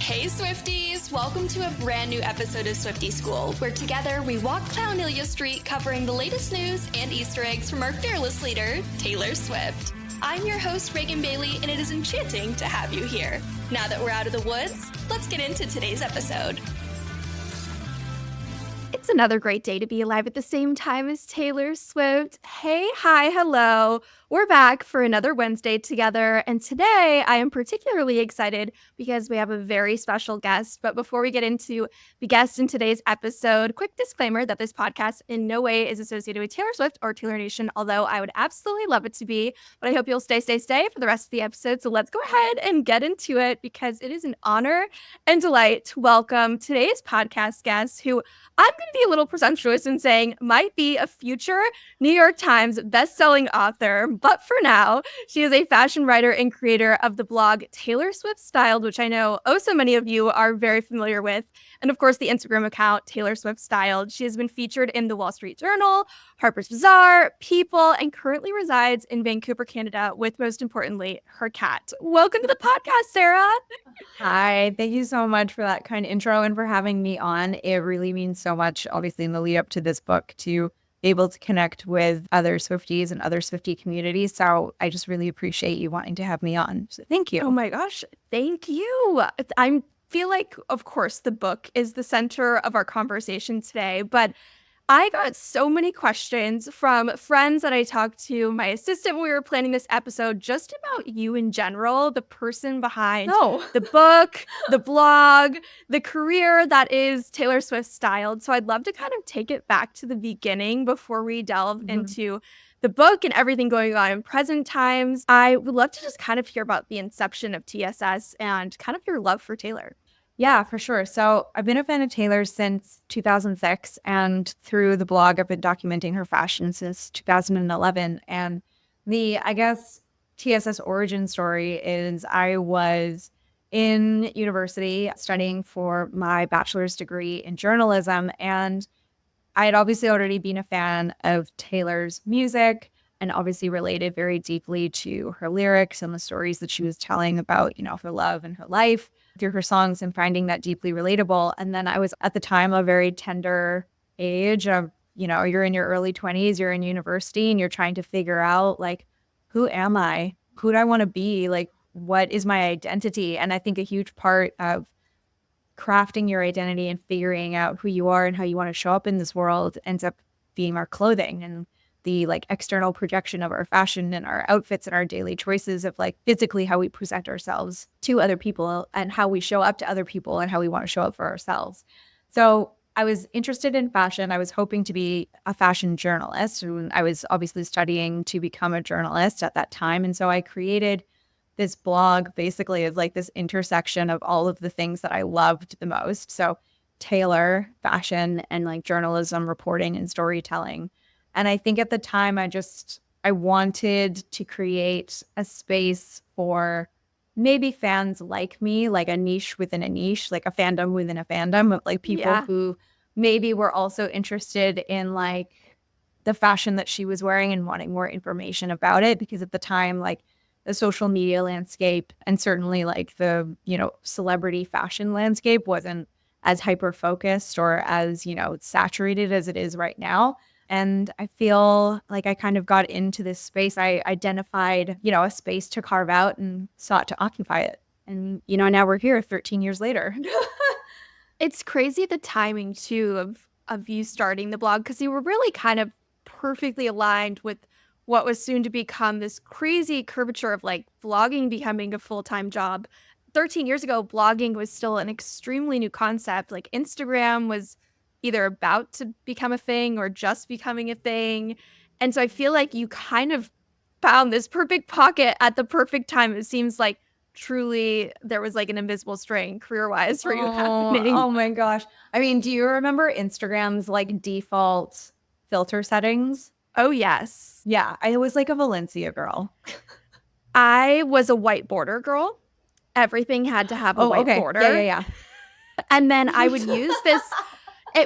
Hey Swifties! Welcome to a brand new episode of Swiftie School, where together we walk Clownelia Street covering the latest news and Easter eggs from our fearless leader, Taylor Swift. I'm your host, Reagan Bailey, and it is enchanting to have you here. Now that we're out of the woods, let's get into today's episode. It's another great day to be alive at the same time as Taylor Swift. Hey, hi, hello. We're back for another Wednesday together, and today I am particularly excited because we have a very special guest. But before we get into the guest in today's episode, quick disclaimer that this podcast in no way is associated with Taylor Swift or Taylor Nation, although I would absolutely love it to be. But I hope you'll stay for the rest of the episode. So let's go ahead and get into it because it is an honor and delight to welcome today's podcast guest, who I'm going to be a little presumptuous in saying might be a future New York Times best-selling author. But for now, she is a fashion writer and creator of the blog Taylor Swift Styled, which I know so many of you are very familiar with. And of course, the Instagram account Taylor Swift Styled. She has been featured in the Wall Street Journal, Harper's Bazaar, People, and currently resides in Vancouver, Canada, with most importantly, her cat. Welcome to the podcast, Sarah. Hi, thank you so much for that kind intro and for having me on. It really means so much, obviously, in the lead up to this book to be able to connect with other Swifties and other Swiftie communities. So I just really appreciate you wanting to have me on. So thank you. Oh my gosh, thank you. I feel like, of course, the book is the center of our conversation today, but I got so many questions from friends that I talked to, my assistant when we were planning this episode, just about you in general, the person behind the book, the blog, the career that is Taylor Swift Styled. So I'd love to kind of take it back to the beginning before we delve into the book and everything going on in present times. I would love to just kind of hear about the inception of TSS and kind of your love for Taylor. Yeah, for sure. So I've been a fan of Taylor since 2006, and through the blog, I've been documenting her fashion since 2011. And I guess, TSS origin story is I was in university studying for my bachelor's degree in journalism, and I had obviously already been a fan of Taylor's music and obviously related very deeply to her lyrics and the stories that she was telling about, her love and her life through her songs, and finding that deeply relatable. And then I was at the time a very tender age of, you're in your early 20s, you're in university, and you're trying to figure out, like, who am I? Who do I want to be? Like, what is my identity? And I think a huge part of crafting your identity and figuring out who you are and how you want to show up in this world ends up being our clothing and the external projection of our fashion and our outfits and our daily choices of physically how we present ourselves to other people and how we show up to other people and how we want to show up for ourselves. So I was interested in fashion. I was hoping to be a fashion journalist, and I was obviously studying to become a journalist at that time. And so I created this blog basically as this intersection of all of the things that I loved the most. So Taylor, fashion, and journalism, reporting, and storytelling. And I think at the time I wanted to create a space for maybe fans like me, like a niche within a niche, like a fandom within a fandom of people who maybe were also interested in the fashion that she was wearing and wanting more information about it. Because at the time, the social media landscape and certainly the, celebrity fashion landscape wasn't as hyper-focused or as, saturated as it is right now. And I feel like I kind of got into this space. I identified, a space to carve out and sought to occupy it. And, now we're here 13 years later. It's crazy the timing, too, of you starting the blog, because you were really kind of perfectly aligned with what was soon to become this crazy curvature of vlogging becoming a full-time job. 13 years ago, blogging was still an extremely new concept. Instagram was either about to become a thing or just becoming a thing. And so I feel like you kind of found this perfect pocket at the perfect time. It seems like truly there was an invisible string career-wise for you happening. Oh my gosh. I mean, do you remember Instagram's default filter settings? Oh, yes. Yeah, I was a Valencia girl. I was a white border girl. Everything had to have a white border. Yeah. And then I would use this...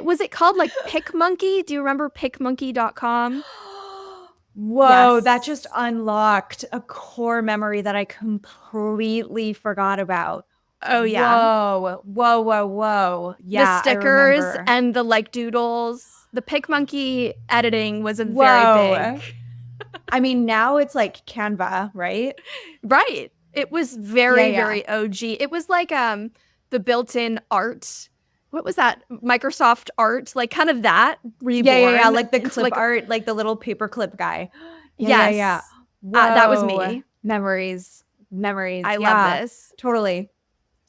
Was it called PicMonkey? Do you remember PicMonkey.com? Whoa, Yes. that just unlocked a core memory that I completely forgot about. Oh yeah. Whoa. The Yeah, I stickers remember. and the like doodles. The PicMonkey editing was a very Whoa. big. I mean, now it's like Canva, right? Right. It was very, Yeah. very OG. It was like the built-in art. What was that? Microsoft art, like kind of that reborn. Yeah. Like the into clip art, like the little paperclip guy. Yeah. Yes. That was Whoa. me. Memories. I love Yeah, this. totally.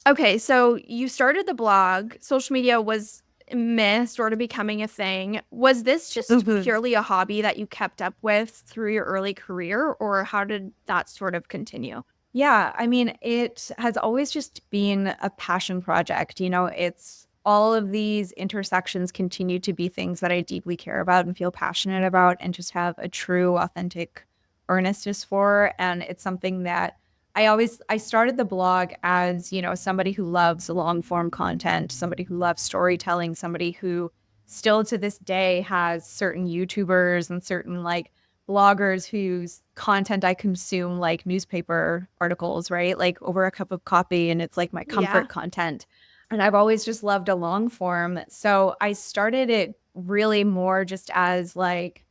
Okay, so you started the blog. Social media was meh, sort of becoming a thing. Was this just purely a hobby that you kept up with through your early career, or how did that sort of continue? Yeah, I mean, it has always just been a passion project. It's all of these intersections continue to be things that I deeply care about and feel passionate about and just have a true, authentic earnestness for. And it's something that I started the blog as, somebody who loves long form content, somebody who loves storytelling, somebody who still to this day has certain YouTubers and certain like bloggers whose content I consume like newspaper articles, right? Like over a cup of coffee, and it's like my comfort content. And I've always just loved a long form. So I started it really more just as like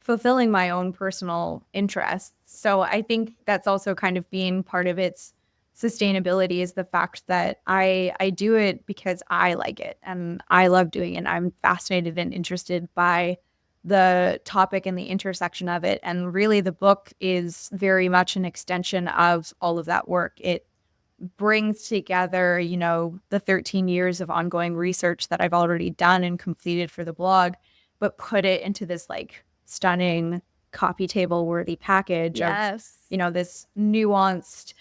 fulfilling my own personal interests. So I think that's also kind of being part of its sustainability is the fact that I do it because I like it and I love doing it. I'm fascinated and interested by the topic and the intersection of it. And really the book is very much an extension of all of that work. It brings together, the 13 years of ongoing research that I've already done and completed for the blog, but put it into this like stunning coffee table worthy package of, this nuanced,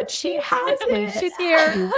she has it. She's here.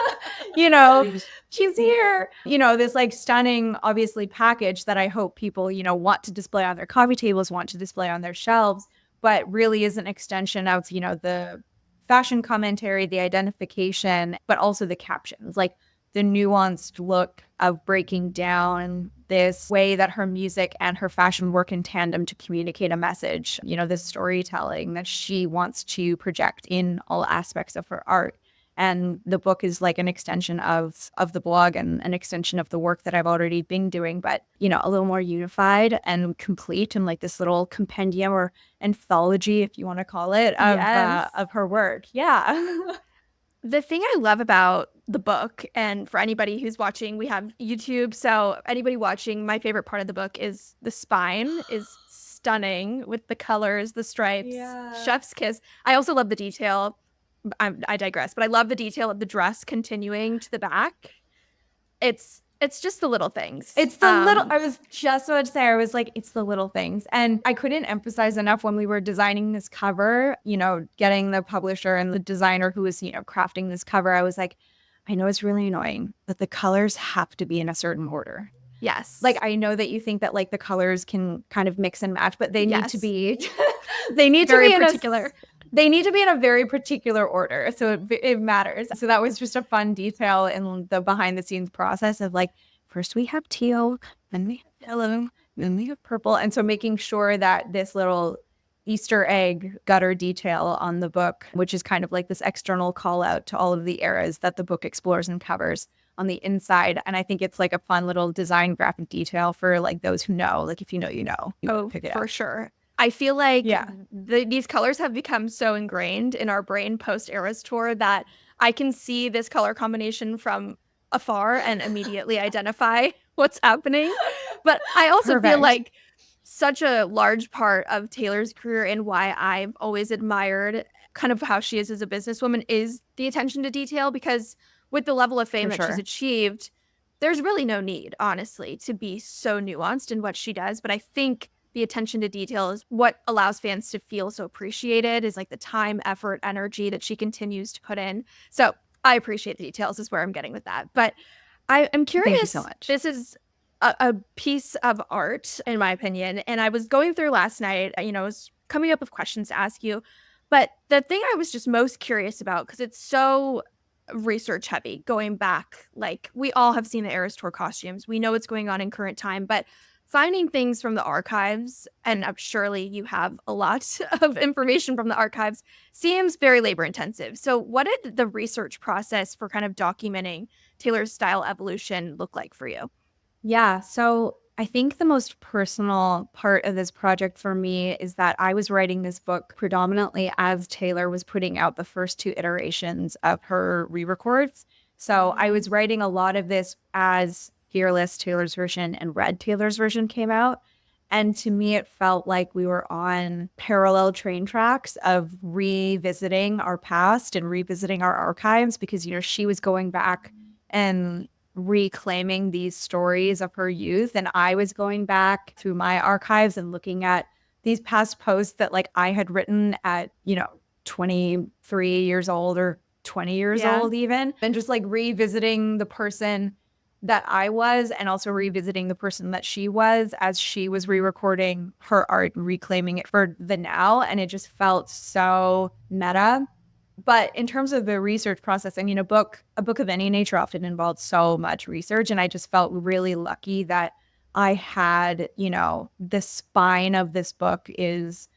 She's here. This like stunning, obviously, package that I hope people, want to display on their coffee tables, want to display on their shelves, but really is an extension of, the fashion commentary, the identification, but also the captions, like the nuanced look of breaking down this way that her music and her fashion work in tandem to communicate a message, this storytelling that she wants to project in all aspects of her art. And the book is like an extension of the blog and an extension of the work that I've already been doing, but, a little more unified and complete and like this little compendium or anthology, if you want to call it, of her work. Yeah. The thing I love about the book, and for anybody who's watching, we have YouTube. So anybody watching, my favorite part of the book is the spine is stunning with the colors, the stripes, chef's kiss. I also love the detail. I digress, but I love the detail of the dress continuing to the back. It's just the little things. It's the little, I was just about to say, I was like, it's the little things. And I couldn't emphasize enough when we were designing this cover, getting the publisher and the designer who was, crafting this cover. I was like, I know it's really annoying, but the colors have to be in a certain order. Yes. Like, I know that you think that like the colors can kind of mix and match, but they need to be, they need very to be particular. They need to be in a very particular order. So it matters. So that was just a fun detail in the behind the scenes process of like, first we have teal, then we have yellow, then we have purple. And so making sure that this little Easter egg gutter detail on the book, which is kind of like this external call out to all of the eras that the book explores and covers on the inside. And I think it's like a fun little design graphic detail for like those who know, like if you know, you know. Oh, for sure. I feel like Yeah. these colors have become so ingrained in our brain post Eras Tour that I can see this color combination from afar and immediately identify what's happening. But I also feel like such a large part of Taylor's career and why I've always admired kind of how she is as a businesswoman is the attention to detail, because with the level of fame that she's achieved, there's really no need, honestly, to be so nuanced in what she does. But I think the attention to detail is what allows fans to feel so appreciated, is like the time, effort, energy that she continues to put in. So I appreciate the details is where I'm getting with that. But I'm curious. Thank you so much. This is a piece of art, in my opinion. And I was going through last night, I was coming up with questions to ask you. But the thing I was just most curious about, because it's so research heavy, going back, like we all have seen the Eras Tour costumes. We know what's going on in current time. But finding things from the archives, and surely you have a lot of information from the archives, seems very labor intensive. So what did the research process for kind of documenting Taylor's style evolution look like for you? Yeah, so I think the most personal part of this project for me is that I was writing this book predominantly as Taylor was putting out the first 2 iterations of her re-records. So I was writing a lot of this as Fearless Taylor's version and Red Taylor's version came out. And to me, it felt like we were on parallel train tracks of revisiting our past and revisiting our archives because, she was going back and reclaiming these stories of her youth. And I was going back through my archives and looking at these past posts that like I had written at, 23 years old or 20 years old even, and just like revisiting the person that I was and also revisiting the person that she was as she was re-recording her art and reclaiming it for the now. And it just felt so meta. But in terms of the research process, I mean, a book of any nature often involves so much research. And I just felt really lucky that I had, the spine of this book is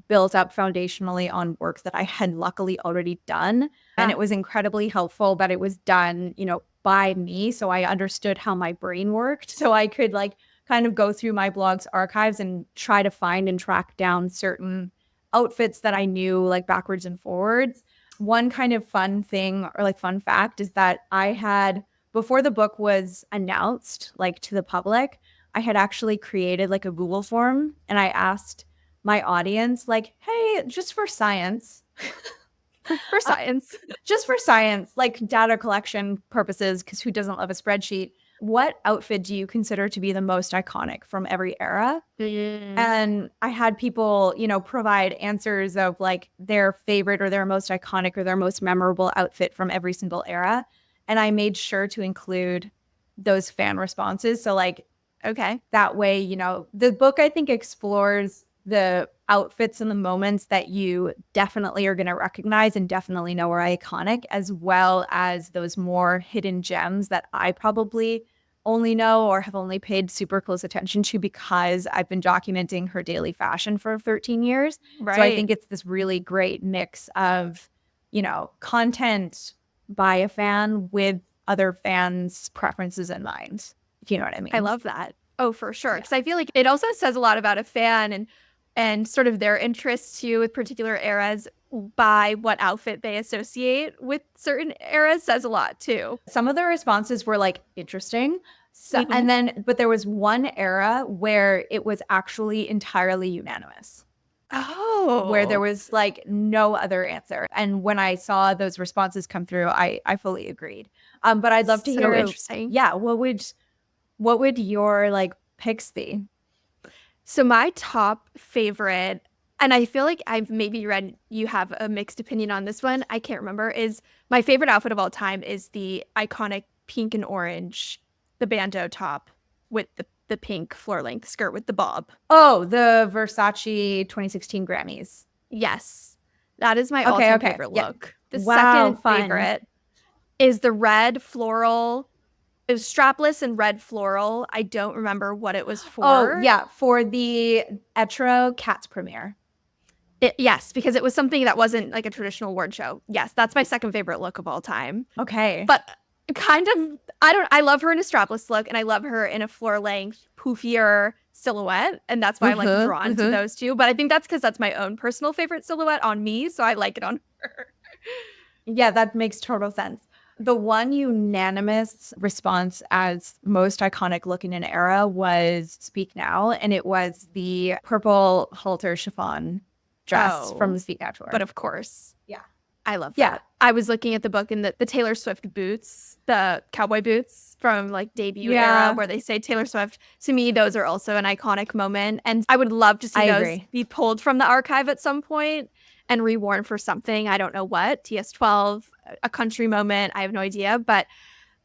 built up foundationally on work that I had luckily already done. And it was incredibly helpful that it was done, by me. So I understood how my brain worked. So I could like kind of go through my blog's archives and try to find and track down certain outfits that I knew like backwards and forwards. One kind of fun thing or like fun fact is that I had, before the book was announced like to the public, I had actually created like a Google form and I asked my audience like, hey, just for science, just for science, like data collection purposes, because who doesn't love a spreadsheet? What outfit do you consider to be the most iconic from every era? And I had people, provide answers of like their favorite or their most iconic or their most memorable outfit from every single era. And I made sure to include those fan responses. So like, okay, that way, the book I think explores the outfits and the moments that you definitely are going to recognize and definitely know are iconic, as well as those more hidden gems that I probably only know or have only paid super close attention to because I've been documenting her daily fashion for 13 years. Right. So I think it's this really great mix of, content by a fan with other fans' preferences in mind, if you know what I mean. I love that. Oh, for sure. Because I feel like it also says a lot about a fan and sort of their interests too with particular eras by what outfit they associate with certain eras says a lot too. Some of the responses were like interesting. So, but there was one era where it was actually entirely unanimous. Oh. Where there was like no other answer. And when I saw those responses come through, I fully agreed. But I'd love to hear. Interesting. Yeah. What would your like picks be? So my top favorite, and I feel like I've maybe read you have a mixed opinion on this one, I can't remember, is my favorite outfit of all time is the iconic pink and orange, the bandeau top with the pink floor-length skirt with the bob. Oh, the Versace 2016 Grammys. Yes. That is my all-time favorite look. The second favorite is the red floral. It was strapless and red floral. I don't remember what it was for. Oh, yeah. For the Etro Cats premiere. Yes, because it was something that wasn't like a traditional award show. Yes, that's my second favorite look of all time. Okay. But kind of, I love her in a strapless look and I love her in a floor length, poofier silhouette. And that's why I'm like drawn to those two. But I think that's because that's my own personal favorite silhouette on me. So I like it on her. Yeah, that makes total sense. The one unanimous response as most iconic look in an era was Speak Now. And it was the purple halter chiffon dress from the Speak Now tour. But of course. Yeah. I love that. I was looking at the book and the Taylor Swift boots, the cowboy boots from like debut era where they say Taylor Swift. To me, those are also an iconic moment. And I would love to see those be pulled from the archive at some point and reworn for something. I don't know what, TS12, a country moment. I have no idea. But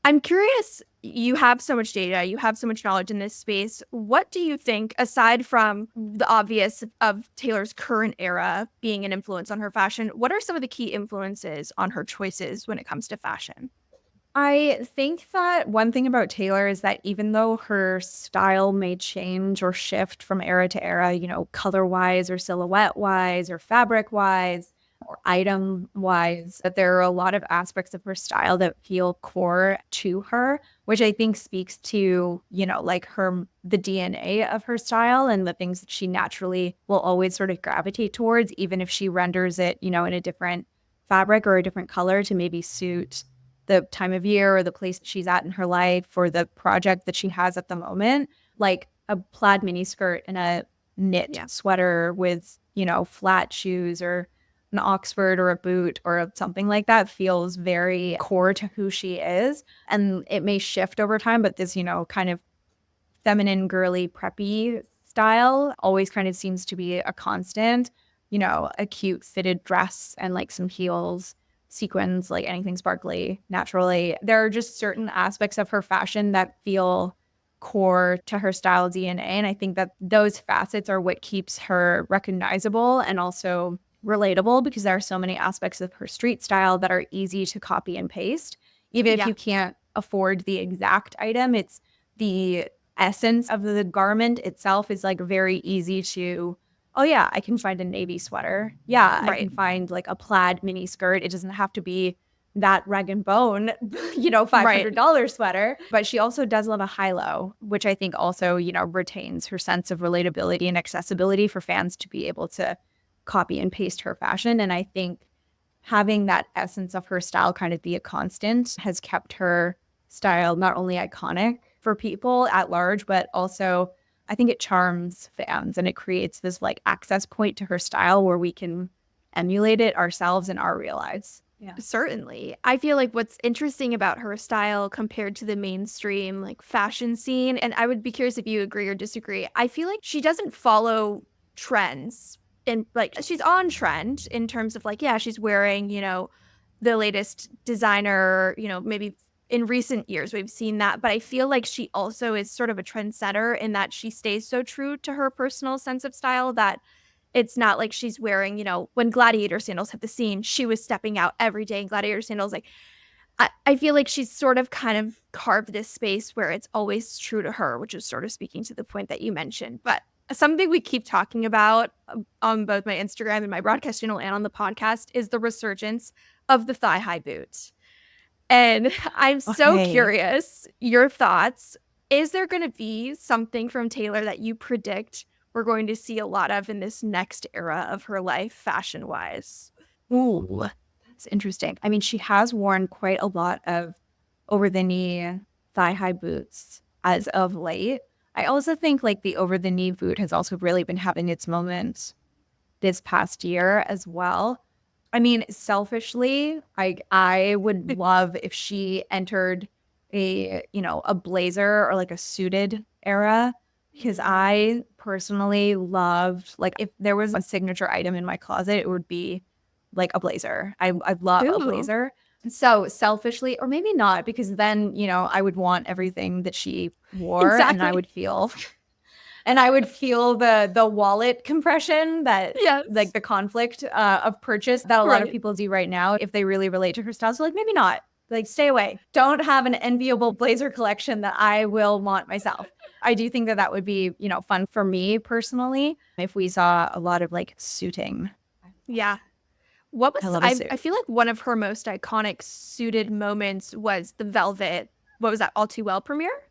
I'm curious, you have so much data, you have so much knowledge in this space. What do you think, aside from the obvious of Taylor's current era being an influence on her fashion, what are some of the key influences on her choices when it comes to fashion? I think that one thing about Taylor is that even though her style may change or shift from era to era, color-wise or silhouette-wise or fabric-wise or item-wise, that there are a lot of aspects of her style that feel core to her, which I think speaks to, like the DNA of her style and the things that she naturally will always sort of gravitate towards, even if she renders it, in a different fabric or a different color to maybe suit the time of year or the place that she's at in her life or the project that she has at the moment. Like a plaid mini skirt and a knit sweater with, flat shoes or an Oxford or a boot or something like that feels very core to who she is. And it may shift over time, but this, kind of feminine, girly, preppy style always kind of seems to be a constant. A cute fitted dress and like some heels, sequins, like anything sparkly, naturally. There are just certain aspects of her fashion that feel core to her style DNA. And I think that those facets are what keeps her recognizable and also relatable, because there are so many aspects of her street style that are easy to copy and paste. Even if you can't afford the exact item, it's the essence of the garment itself is like very easy to, oh yeah, I can find a navy sweater. Yeah, I can find like a plaid mini skirt. It doesn't have to be that rag and bone, $500 sweater. But she also does love a high-low, which I think also, retains her sense of relatability and accessibility for fans to be able to copy and paste her fashion. And I think having that essence of her style kind of be a constant has kept her style not only iconic for people at large, but also I think it charms fans and it creates this like access point to her style where we can emulate it ourselves in our real lives. Yeah. Certainly. I feel like what's interesting about her style compared to the mainstream like fashion scene, and I would be curious if you agree or disagree, I feel like she doesn't follow trends, and like she's on trend in terms of like, yeah, she's wearing, the latest designer, maybe in recent years we've seen that, but I feel like she also is sort of a trendsetter in that she stays so true to her personal sense of style that it's not like she's wearing, when gladiator sandals hit the scene, she was stepping out every day in gladiator sandals. Like, I feel like she's sort of kind of carved this space where it's always true to her, which is sort of speaking to the point that you mentioned. But something we keep talking about on both my Instagram and my broadcast channel and on the podcast is the resurgence of the thigh-high boot. And I'm so curious, your thoughts. Is there going to be something from Taylor that you predict we're going to see a lot of in this next era of her life, fashion-wise? Ooh, that's interesting. I mean, she has worn quite a lot of over-the-knee thigh-high boots as of late. I also think like the over-the-knee boot has also really been having its moments this past year as well. I mean, selfishly, I would love if she entered a blazer or like a suited era, because I personally loved, like, if there was a signature item in my closet, it would be like a blazer. I love a blazer. So selfishly, or maybe not, because then, I would want everything that she wore and I would feel the wallet compression that like the conflict of purchase that a lot of people do right now if they really relate to her style. So like maybe not. Like stay away. Don't have an enviable blazer collection that I will want myself. I do think that would be, fun for me personally if we saw a lot of like suiting. Yeah. What was I feel like one of her most iconic suited moments was the velvet. What was that? All Too Well premiere?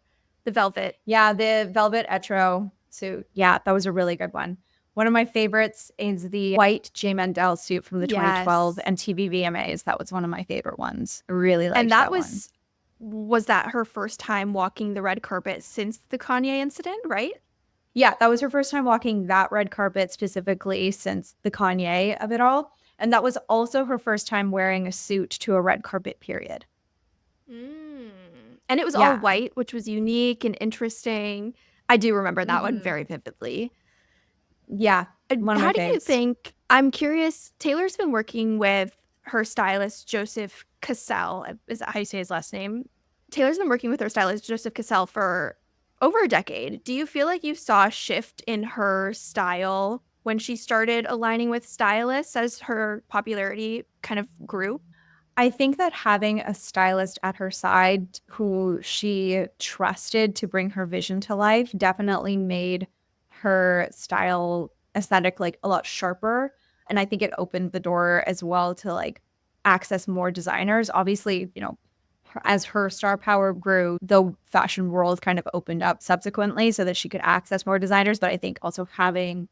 The velvet. Yeah, the velvet etro suit. Yeah, that was a really good one. One of my favorites is the white J. Mandel suit from the 2012 MTV VMAs. That was one of my favorite ones. I really liked that one. And was that her first time walking the red carpet since the Kanye incident, right? Yeah, that was her first time walking that red carpet specifically since the Kanye of it all. And that was also her first time wearing a suit to a red carpet period. And it was all white, which was unique and interesting. I do remember that one very vividly. Yeah. How do you think, I'm curious, Taylor's been working with her stylist, Joseph Cassell. Is that how you say his last name? Taylor's been working with her stylist, Joseph Cassell, for over a decade. Do you feel like you saw a shift in her style when she started aligning with stylists as her popularity kind of grew? I think that having a stylist at her side who she trusted to bring her vision to life definitely made her style aesthetic like a lot sharper. And I think it opened the door as well to like access more designers. Obviously, as her star power grew, the fashion world kind of opened up subsequently so that she could access more designers. But I think also having,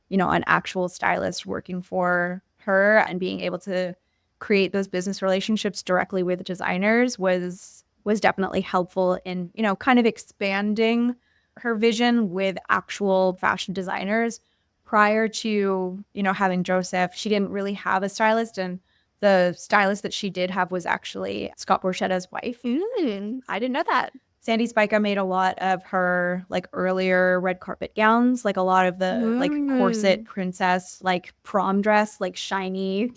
an actual stylist working for her and being able to create those business relationships directly with designers was definitely helpful in, kind of expanding her vision with actual fashion designers. Prior to, having Joseph, she didn't really have a stylist, and the stylist that she did have was actually Scott Borchetta's wife. I didn't know that. Sandy Spica made a lot of her like earlier red carpet gowns, like a lot of the like corset princess, like prom dress, like shiny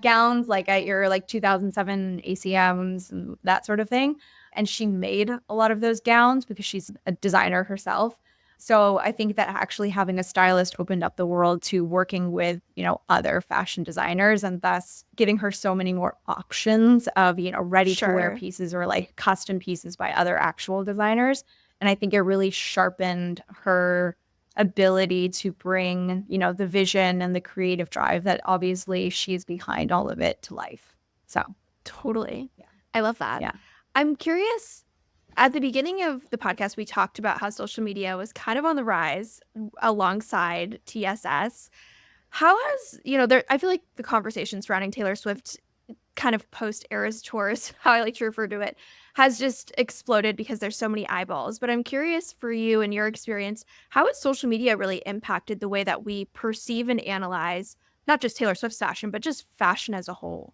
gowns, like at your like 2007 ACMs and that sort of thing. And she made a lot of those gowns because she's a designer herself. So I think that actually having a stylist opened up the world to working with, other fashion designers, and thus giving her so many more options of, ready to wear pieces or like custom pieces by other actual designers. And I think it really sharpened her ability to bring, the vision and the creative drive that obviously she's behind all of it to life. So totally. Yeah. I love that. Yeah. I'm curious. At the beginning of the podcast, we talked about how social media was kind of on the rise alongside TSS. How has, I feel like the conversation surrounding Taylor Swift kind of post-Eras Tours, how I like to refer to it, has just exploded because there's so many eyeballs. But I'm curious for you and your experience, how has social media really impacted the way that we perceive and analyze not just Taylor Swift's fashion, but just fashion as a whole?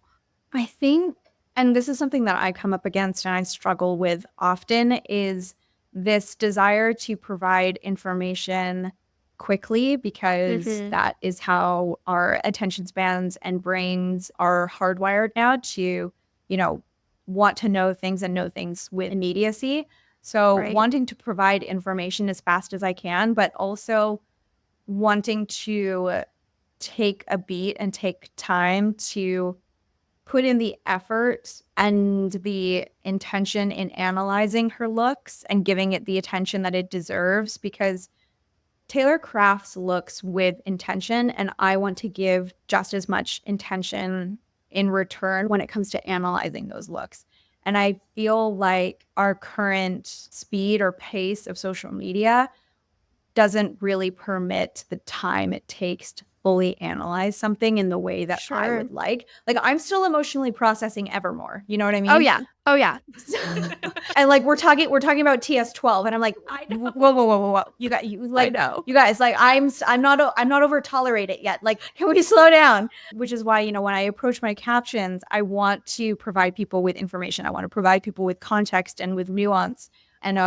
I think, and this is something that I come up against and I struggle with often, is this desire to provide information quickly because that is how our attention spans and brains are hardwired now to, want to know things and know things with immediacy. So wanting to provide information as fast as I can, but also wanting to take a beat and take time to put in the effort and the intention in analyzing her looks and giving it the attention that it deserves, because Taylor crafts looks with intention, and I want to give just as much intention in return when it comes to analyzing those looks. And I feel like our current speed or pace of social media doesn't really permit the time it takes to fully analyze something in the way that I would like. Like, I'm still emotionally processing Evermore. You know what I mean? Oh yeah. And like we're talking about TS12, and I'm like, whoa. You guys, like I'm not over tolerated yet. Like, can we slow down? Which is why, when I approach my captions, I want to provide people with information. I want to provide people with context and with nuance, and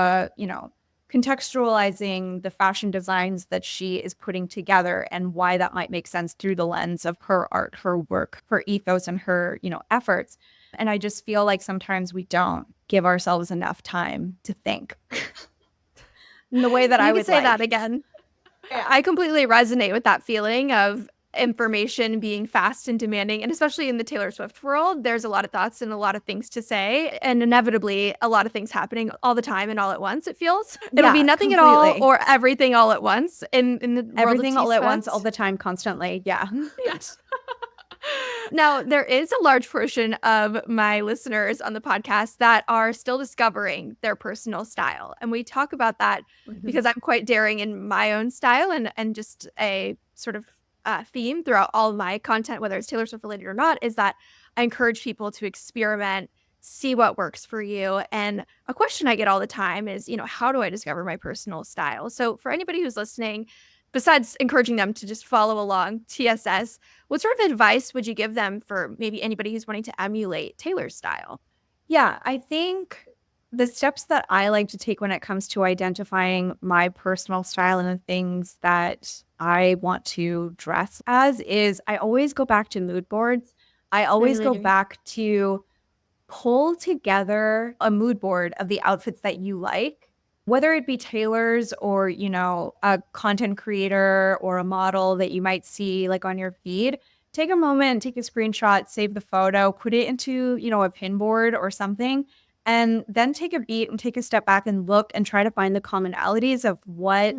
contextualizing the fashion designs that she is putting together and why that might make sense through the lens of her art, her work, her ethos, and her, efforts. And I just feel like sometimes we don't give ourselves enough time to think in the way that I would say that again. Yeah. I completely resonate with that feeling of information being fast and demanding, and especially in the Taylor Swift world, there's a lot of thoughts and a lot of things to say, and inevitably a lot of things happening all the time and all at once. It feels it'll be nothing completely. at all or everything all at once in the world everything of all at once, all the time, constantly. Yeah. Yes. Now, there is a large portion of my listeners on the podcast that are still discovering their personal style. And we talk about that because I'm quite daring in my own style, and just a sort of theme throughout all of my content, whether it's Taylor Swift related or not, is that I encourage people to experiment, see what works for you. And a question I get all the time is, how do I discover my personal style? So for anybody who's listening, besides encouraging them to just follow along TSS, what sort of advice would you give them for maybe anybody who's wanting to emulate Taylor's style? Yeah, I think the steps that I like to take when it comes to identifying my personal style and the things that I want to dress as is I always go back to mood boards. I always go back to pull together a mood board of the outfits that you like, whether it be Taylor's or, a content creator or a model that you might see like on your feed. take a moment, take a screenshot, save the photo, put it into, a pin board or something, and then take a beat and take a step back and look and try to find the commonalities of what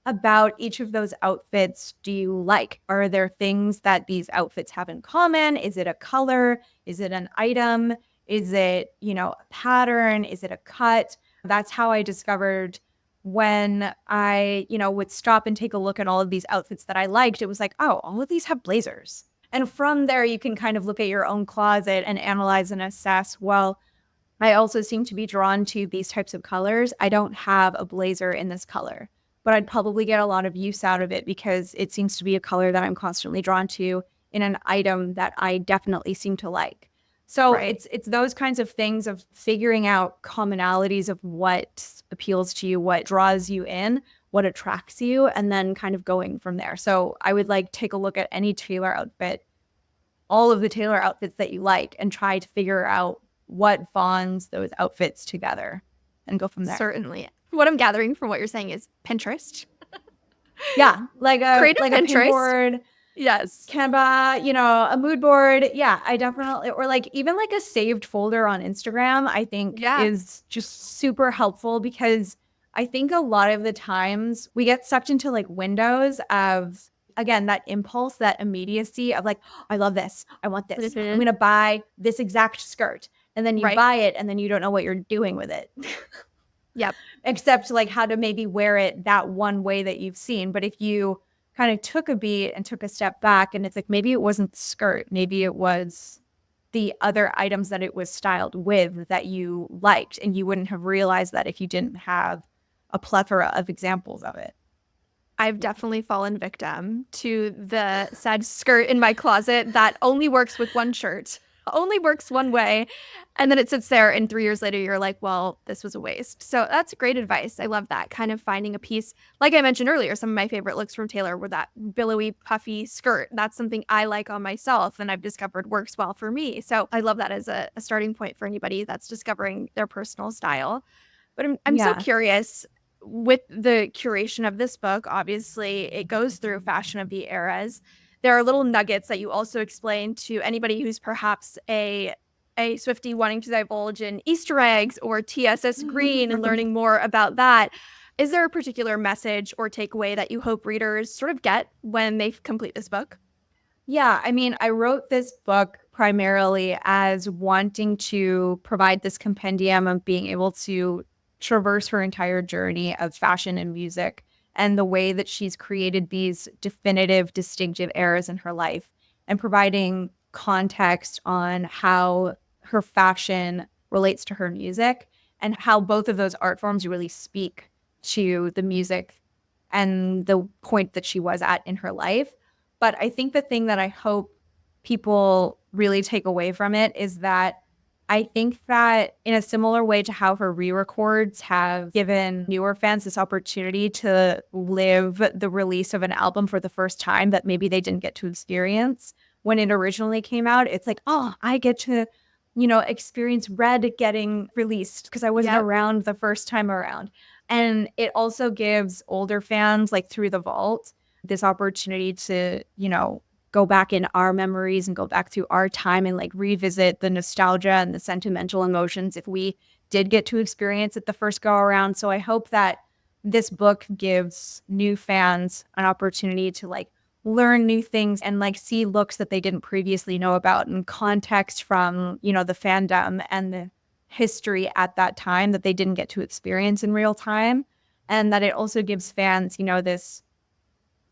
about each of those outfits do you like? Are there things that these outfits have in common? Is it a color? Is it an item? Is it, a pattern? Is it a cut? That's how I discovered when I, would stop and take a look at all of these outfits that I liked. It was like, oh, all of these have blazers. And from there, you can kind of look at your own closet and analyze and assess, well, I also seem to be drawn to these types of colors. I don't have a blazer in this color, but I'd probably get a lot of use out of it because it seems to be a color that I'm constantly drawn to in an item that I definitely seem to like. So it's those kinds of things of figuring out commonalities of what appeals to you, what draws you in, what attracts you, and then kind of going from there. So I would take a look at any Taylor outfit, all of the Taylor outfits that you like, and try to figure out what bonds those outfits together and go from there. Certainly. What I'm gathering from what you're saying is Pinterest. Yeah, Creative a Pinterest. pin board. Yes. Canva, a mood board. Yeah, I definitely, or even a saved folder on Instagram, I think is just super helpful because I think a lot of the times we get sucked into windows of, again, that impulse, that immediacy of I love this. I want this. I'm going to buy this exact skirt. And then you buy it and then you don't know what you're doing with it. Yep. Except how to maybe wear it that one way that you've seen. But if you kind of took a beat and took a step back and it's maybe it wasn't the skirt, maybe it was the other items that it was styled with that you liked, and you wouldn't have realized that if you didn't have a plethora of examples of it. I've definitely fallen victim to the said skirt in my closet that only works with one shirt, only works one way. And then it sits there and 3 years later, you're like, well, this was a waste. So that's great advice. I love that kind of finding a piece. Like I mentioned earlier, some of my favorite looks from Taylor were that billowy, puffy skirt. That's something I like on myself and I've discovered works well for me. So I love that as a starting point for anybody that's discovering their personal style. But I'm so curious. With the curation of this book, obviously, it goes through fashion of the eras. There are little nuggets that you also explain to anybody who's perhaps a Swiftie wanting to divulge in Easter eggs or TSS green and learning more about that. Is there a particular message or takeaway that you hope readers sort of get when they complete this book? Yeah, I mean, I wrote this book primarily as wanting to provide this compendium of being able to traverse her entire journey of fashion and music and the way that she's created these definitive, distinctive eras in her life, and providing context on how her fashion relates to her music and how both of those art forms really speak to the music and the point that she was at in her life. But I think the thing that I hope people really take away from it is that I think that in a similar way to how her re-records have given newer fans this opportunity to live the release of an album for the first time that maybe they didn't get to experience when it originally came out, it's oh, I get to, experience Red getting released because I wasn't around the first time around. And it also gives older fans, Through the Vault, this opportunity to, go back in our memories and go back through our time and revisit the nostalgia and the sentimental emotions if we did get to experience it the first go around. So I hope that this book gives new fans an opportunity to learn new things and see looks that they didn't previously know about and context from, the fandom and the history at that time that they didn't get to experience in real time. And that it also gives fans, this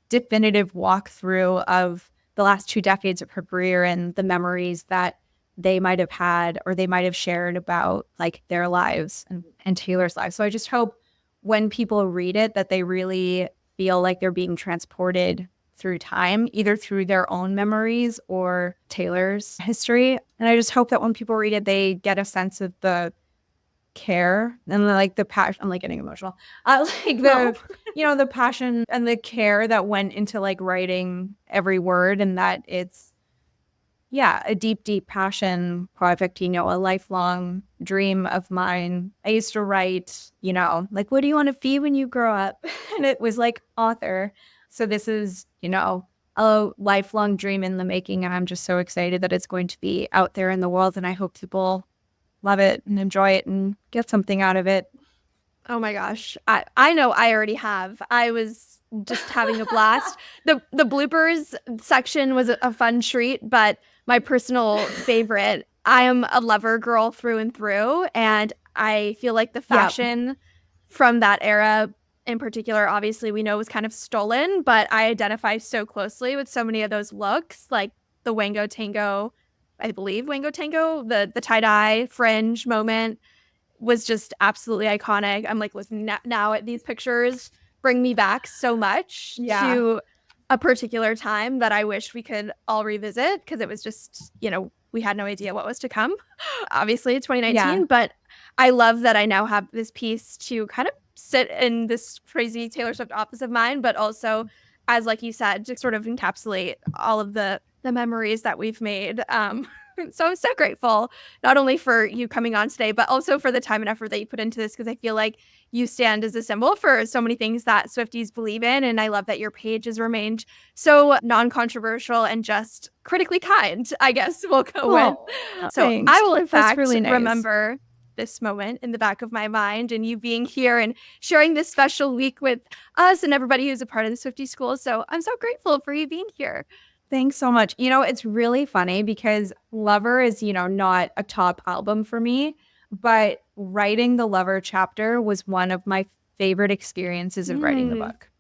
definitive walkthrough of the last 2 decades of her career and the memories that they might have had or they might have shared about their lives and Taylor's life. So I just hope when people read it that they really feel like they're being transported through time, either through their own memories or Taylor's history. And I just hope that when people read it, they get a sense of the care and the passion. I'm getting emotional. The passion and the care that went into writing every word, and that it's a deep passion project, a lifelong dream of mine. I used to write, what do you want to be when you grow up? And it was author. So this is, a lifelong dream in the making, and I'm just so excited that it's going to be out there in the world, and I hope people love it and enjoy it and get something out of it. Oh my gosh. I know I already have. I was just having a blast. The bloopers section was a fun treat, but my personal favorite, I am a lover girl through and through, and I feel like the fashion from that era in particular, obviously we know was kind of stolen, but I identify so closely with so many of those looks, like the Wango Tango, I believe Wango Tango, the tie-dye fringe moment was just absolutely iconic. I'm like, listen, now at these pictures bring me back so much to a particular time that I wish we could all revisit, because it was just, we had no idea what was to come. Obviously, 2019, but I love that I now have this piece to kind of sit in this crazy Taylor Swift office of mine, but also, as like you said, to sort of encapsulate all of the memories that we've made. So I'm so grateful, not only for you coming on today, but also for the time and effort that you put into this, because I feel like you stand as a symbol for so many things that Swifties believe in. And I love that your page has remained so non-controversial and just critically kind, I guess we'll go with. So thanks. I will, in fact, really nice. remember this moment in the back of my mind, and you being here and sharing this special week with us and everybody who's a part of the Swiftie School. So I'm so grateful for you being here. Thanks so much. It's really funny because Lover is, not a top album for me, but writing the Lover chapter was one of my favorite experiences of writing the book.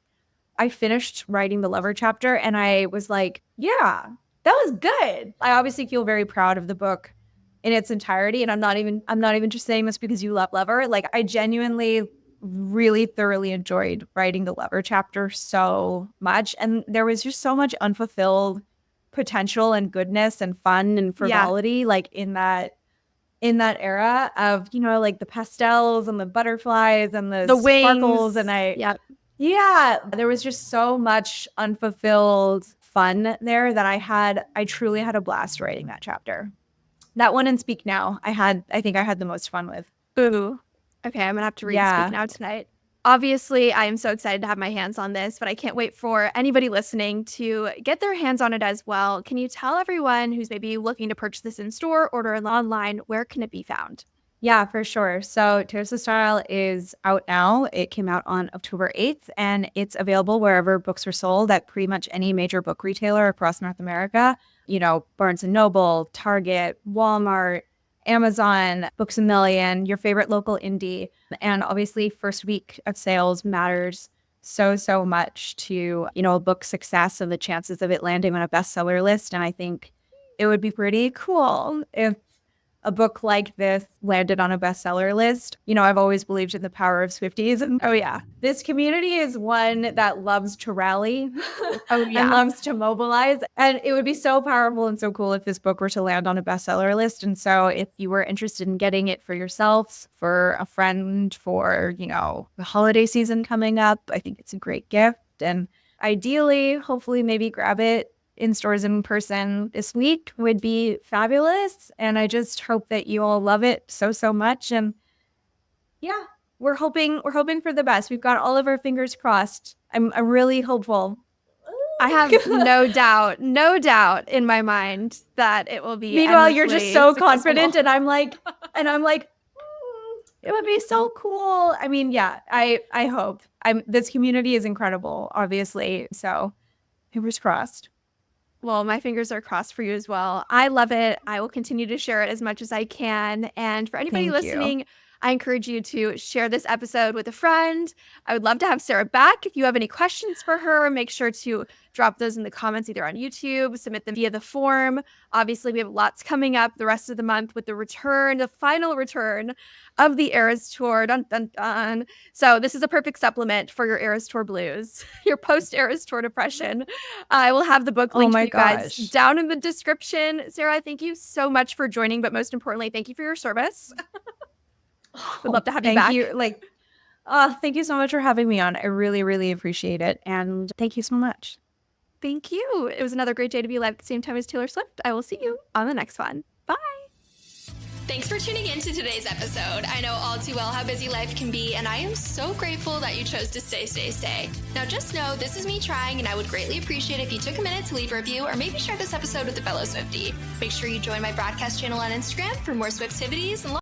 I finished writing the Lover chapter and I was like, yeah, that was good. I obviously feel very proud of the book in its entirety. And I'm not even just saying this because you love Lover. Like, I genuinely really thoroughly enjoyed writing the Lover chapter so much, and there was just so much unfulfilled potential and goodness and fun and frivolity like in that era of like the pastels and the butterflies and the sparkles wings. And there was just so much unfulfilled fun there that I truly had a blast writing that chapter. That one and Speak Now I think I had the most fun with. Ooh. Okay, I'm going to have to read Speak Now tonight. Obviously, I am so excited to have my hands on this, but I can't wait for anybody listening to get their hands on it as well. Can you tell everyone who's maybe looking to purchase this in store, order it online, where can it be found? Yeah, for sure. So Taylor Swift Style is out now. It came out on October 8th, and it's available wherever books are sold at pretty much any major book retailer across North America. Barnes & Noble, Target, Walmart, Amazon, Books A Million, your favorite local indie. And obviously, first week of sales matters so much to, a book's success and the chances of it landing on a bestseller list. And I think it would be pretty cool if a book like this landed on a bestseller list. I've always believed in the power of Swifties. And this community is one that loves to rally and loves to mobilize. And it would be so powerful and so cool if this book were to land on a bestseller list. And so if you were interested in getting it for yourself, for a friend, for, the holiday season coming up, I think it's a great gift. And ideally, hopefully, maybe grab it in stores in person this week would be fabulous. And I just hope that you all love it so much. And we're hoping for the best. We've got all of our fingers crossed. I'm really hopeful. I have no doubt in my mind that it will be. Meanwhile, you're just so confident, and I'm like, it would be so cool. I mean, I hope. This community is incredible, obviously. So fingers crossed. Well, my fingers are crossed for you as well. I love it. I will continue to share it as much as I can. And for anybody listening, I encourage you to share this episode with a friend. I would love to have Sarah back. If you have any questions for her, make sure to drop those in the comments either on YouTube, submit them via the form. Obviously, we have lots coming up the rest of the month with the final return of the Eras Tour. Dun, dun, dun. So this is a perfect supplement for your Eras Tour blues, your post-Eras Tour depression. I will have the book linked for you guys down in the description. Sarah, thank you so much for joining, but most importantly, thank you for your service. Would love to have you back. Thank you so much for having me on. I really, really appreciate it. And thank you so much. Thank you. It was another great day to be alive at the same time as Taylor Swift. I will see you on the next one. Bye. Thanks for tuning in to today's episode. I know all too well how busy life can be, and I am so grateful that you chose to stay. Now just know this is me trying, and I would greatly appreciate if you took a minute to leave a review or maybe share this episode with a fellow Swiftie. Make sure you join my broadcast channel on Instagram for more Swiftivities and